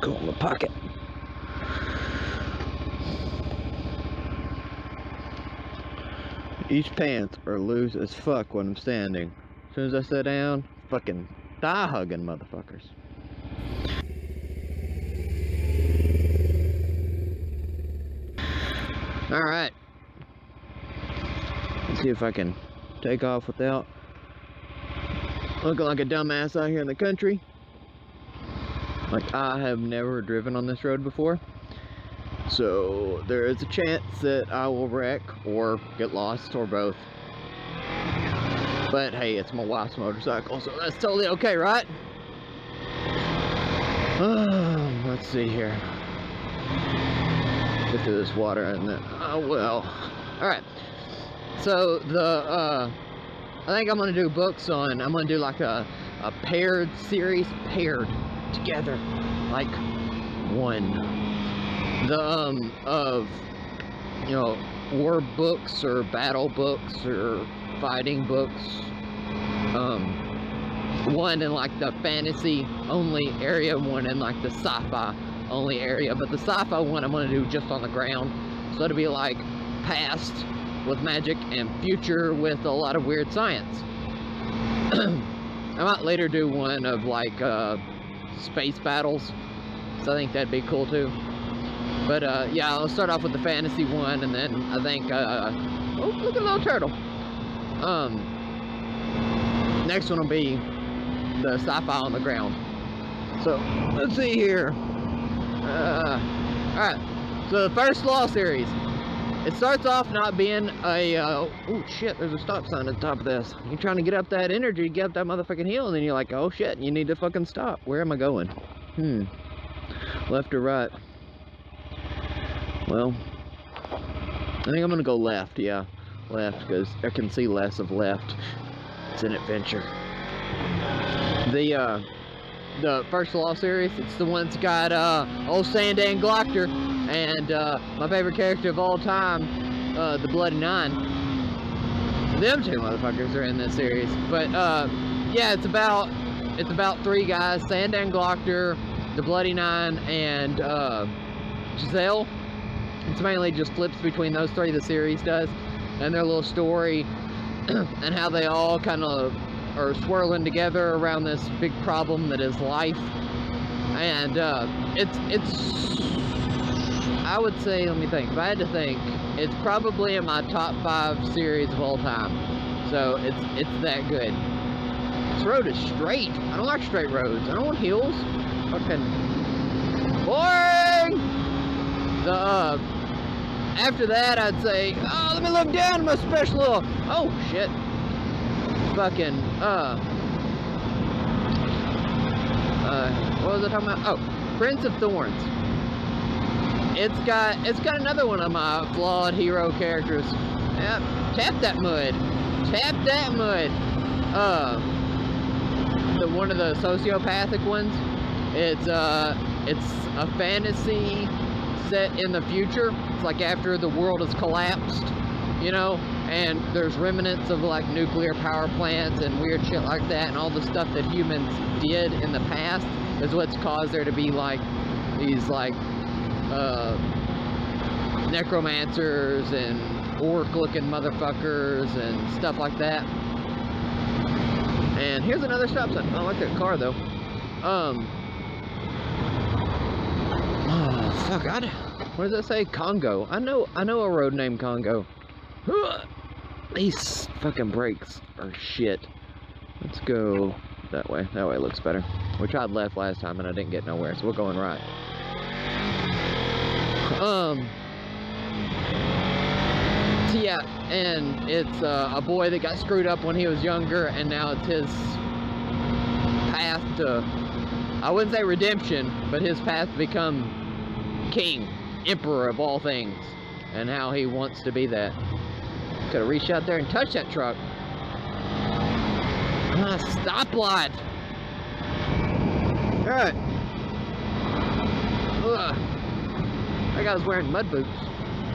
Go in my pocket. Each pants are loose as fuck when I'm standing. As soon as I sit down, fucking thigh hugging motherfuckers. Alright. Let's see if I can take off without looking like a dumbass out here in the country. Like, I have never driven on this road before. So, there is a chance that I will wreck or get lost or both. But hey, it's my wife's motorcycle, so that's totally okay, right? Let's see here. Get through this water and then, oh well. Alright. So, I think I'm gonna do books on, I'm gonna do like a paired series, paired together, like one. Of, you know, war books or battle books or fighting books. One in like the fantasy only area, one in like the sci-fi only area. But the sci-fi one I'm gonna do just on the ground. So it'll be like past with magic and future with a lot of weird science. I might later do one of like space battles. So I think that'd be cool too. But yeah, I'll start off with the fantasy one, and then I think oh, look at a little turtle. Next one will be the sci-fi on the ground. So let's see here. Alright, so the first Law series. It starts off not being a oh shit, there's a stop sign at the top of this. You're trying to get up that energy, get up that motherfucking hill, and then you're like, oh shit, you need to fucking stop. Where am I going? Left or right? Well, I think I'm gonna go left, yeah. Left, because I can see less of left. It's an adventure. The first Law series, it's the one that's got old Sandan Glocker and my favorite character of all time, the Bloody Nine. Them two motherfuckers are in this series. But yeah, it's about three guys, Sandan Glocker, the Bloody Nine, and Giselle. It's mainly just flips between those three, the series does, and their little story, and how they all kind of are swirling together around this big problem that is life. And it's I would say, let me think, if I had to think, it's probably in my top 5 series of all time. So it's that good. This road is straight. I don't like straight roads. I don't want hills. Fucking boring. After that, I'd say, oh, let me look down at my special little, oh, shit. Fucking, what was I talking about? Oh, Prince of Thorns. It's got another one of my flawed hero characters. Yep, tap that mud. Tap that mud. One of the sociopathic ones. It's a fantasy set in the future. It's like after the world has collapsed, you know, and there's remnants of like nuclear power plants and weird shit like that, and all the stuff that humans did in the past is what's caused there to be like these like necromancers and orc looking motherfuckers and stuff like that. And here's another stop sign. I don't like that car though. Oh, fuck, what does that say? Congo. I know a road named Congo. These fucking brakes are shit. Let's go that way. That way looks better. We tried left last time and I didn't get nowhere, so we're going right. So yeah, and it's a boy that got screwed up when he was younger, and now it's his path to, I wouldn't say redemption, but his path to become king, emperor of all things, and how he wants to be that. Could have reached out there and touched that truck. Stoplight. Alright. That guy's wearing mud boots.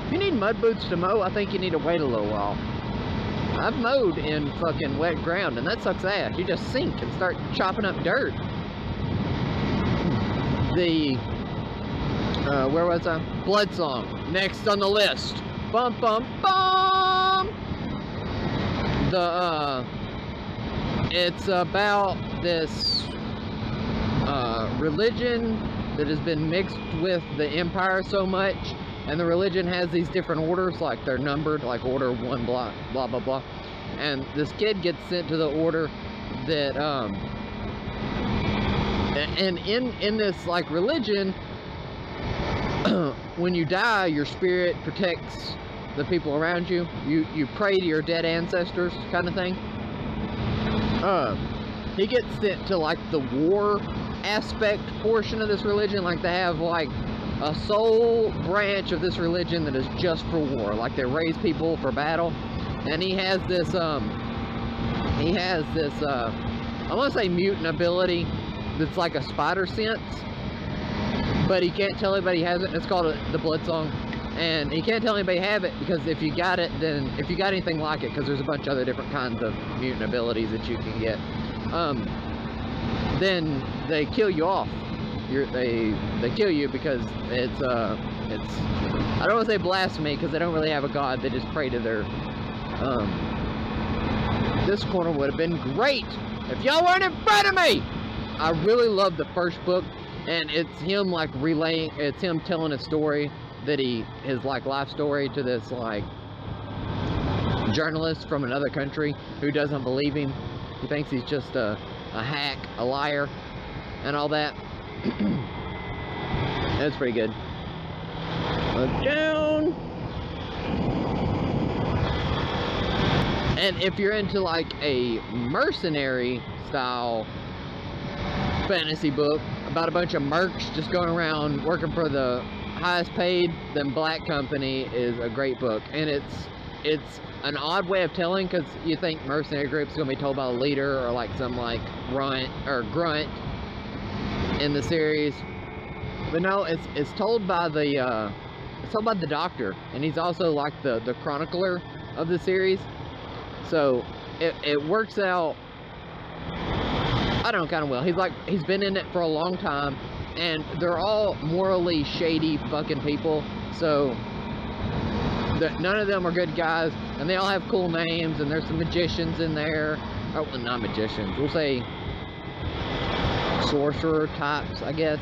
If you need mud boots to mow, I think you need to wait a little while. I've mowed in fucking wet ground, and that sucks ass. You just sink and start chopping up dirt. The Where was I? Blood Song. Next on the list. Bum bum bum. It's about this religion that has been mixed with the Empire so much, and the religion has these different orders, like they're numbered, like order 1 blah blah blah blah. And this kid gets sent to the order that and in this like religion, when you die, your spirit protects the people around you. You pray to your dead ancestors, kind of thing. He gets sent to like the war aspect portion of this religion. Like they have like a sole branch of this religion that is just for war. Like they raise people for battle. And he has this I want to say mutant ability that's like a spider sense, but he can't tell anybody he has it. It's called the Blood Song, and he can't tell anybody have it, because if you got it, then if you got anything like it, because there's a bunch of other different kinds of mutant abilities that you can get, then they kill you off. They kill you because it's I don't want to say blasphemy, because they don't really have a god. They just pray to their this corner would have been great if y'all weren't in front of me. I really love the first book, and it's him like relaying, it's him telling a story that his like life story to this like journalist from another country who doesn't believe him. He thinks he's just a hack, a liar, and all that. That's pretty good. Look down. And if you're into like a mercenary style fantasy book about a bunch of mercs just going around working for the highest paid, then Black Company is a great book. And it's an odd way of telling, because you think mercenary groups going to be told by a leader or like some like grunt in the series, but no, it's told by the doctor, and he's also like the chronicler of the series. So it works out, I don't know, kind of well. He's been in it for a long time, and they're all morally shady fucking people. So none of them are good guys, and they all have cool names, and there's some magicians in there. Oh, well, not magicians. We'll say sorcerer types, I guess.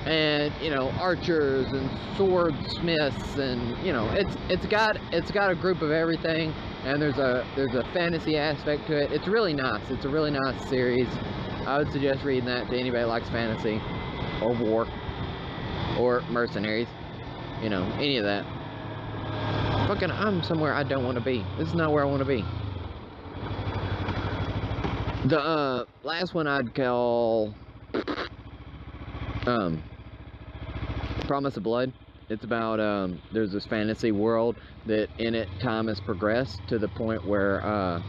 And you know, archers and swordsmiths, and you know, it's got a group of everything. And there's a fantasy aspect to it. It's really nice. It's a really nice series. I would suggest reading that to anybody that likes fantasy or war or mercenaries. You know, any of that. Fucking, I'm somewhere I don't want to be. This is not where I want to be. The last one I'd call Promise of Blood. It's about, there's this fantasy world that in it time has progressed to the point where, I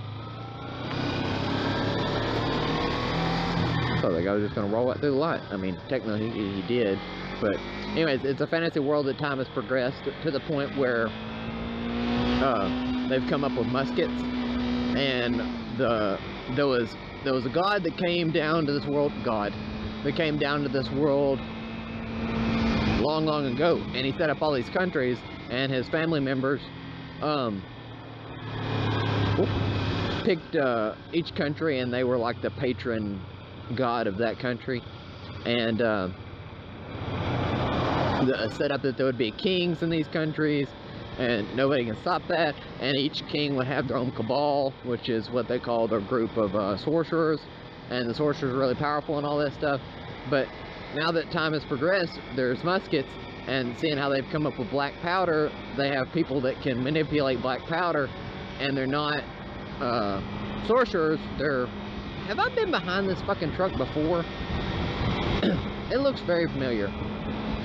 thought that guy was just going to roll right through the light. I mean, technically he did, but anyways, it's a fantasy world that time has progressed to the point where, they've come up with muskets, and there was a god that came down to this world, long ago, and he set up all these countries, and his family members picked each country, and they were like the patron god of that country, and set up that there would be kings in these countries, and nobody can stop that, and each king would have their own cabal, which is what they call their group of sorcerers, and the sorcerers are really powerful and all that stuff. But now that time has progressed, there's muskets, and seeing how they've come up with black powder, they have people that can manipulate black powder, and they're not sorcerers, they're... Have I been behind this fucking truck before? It looks very familiar.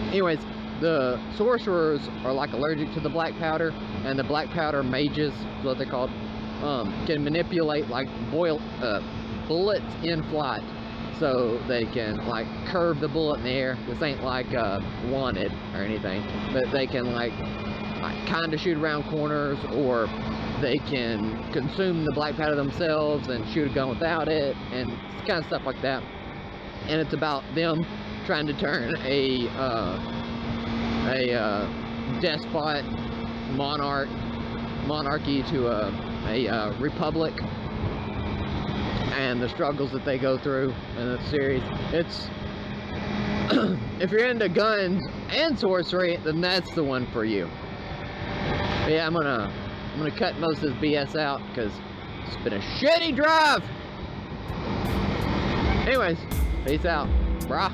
Anyways, the sorcerers are like allergic to the black powder, and the black powder mages, is what they're called, can manipulate like bullets in flight. So they can like curve the bullet in the air. This ain't like Wanted or anything, but they can like kind of shoot around corners, or they can consume the black powder themselves and shoot a gun without it, and kind of stuff like that. And it's about them trying to turn a a despot monarchy to a republic, and the struggles that they go through in the series. It's if you're into guns and sorcery, then that's the one for you. But yeah, I'm gonna cut most of this BS out because it's been a shitty drive. Anyways, peace out, brah.